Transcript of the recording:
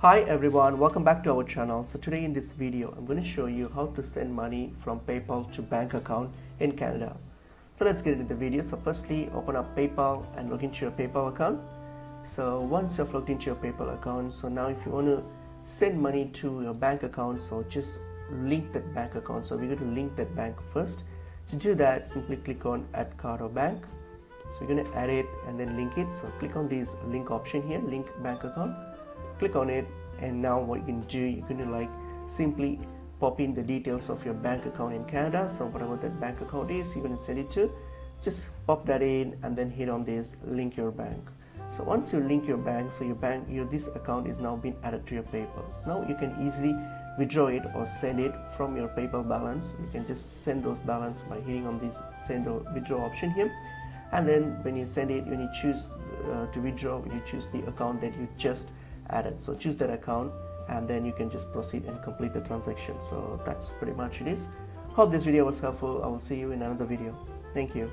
Hi everyone, welcome back to our channel. So today in this video I'm going to show you how to send money from PayPal to bank account in Canada. So let's get into the video. So firstly, open up PayPal and log into your PayPal account. So once you've logged into your PayPal account, so now if you want to send money to your bank account, so just link that bank account. So we're going to link that bank first. To do that, simply click on add card or bank. So we're going to add it and then link it. So click on this link option here, link bank account. Click on it, and now what you can do, you're going to simply pop in the details of your bank account in Canada. So whatever that bank account is, you're going to send it to, just pop that in and then hit on this link your bank. So once you link your bank, so this account is now been added to your PayPal. Now you can easily withdraw it or send it from your PayPal balance. You can just send those balance by hitting on this send or withdraw option here. And then when you send it, when you choose to withdraw, you choose the account that you just added. So choose that account and then you can just proceed and complete the transaction. So that's pretty much it is. Hope this video was helpful. I will see you in another video. Thank you.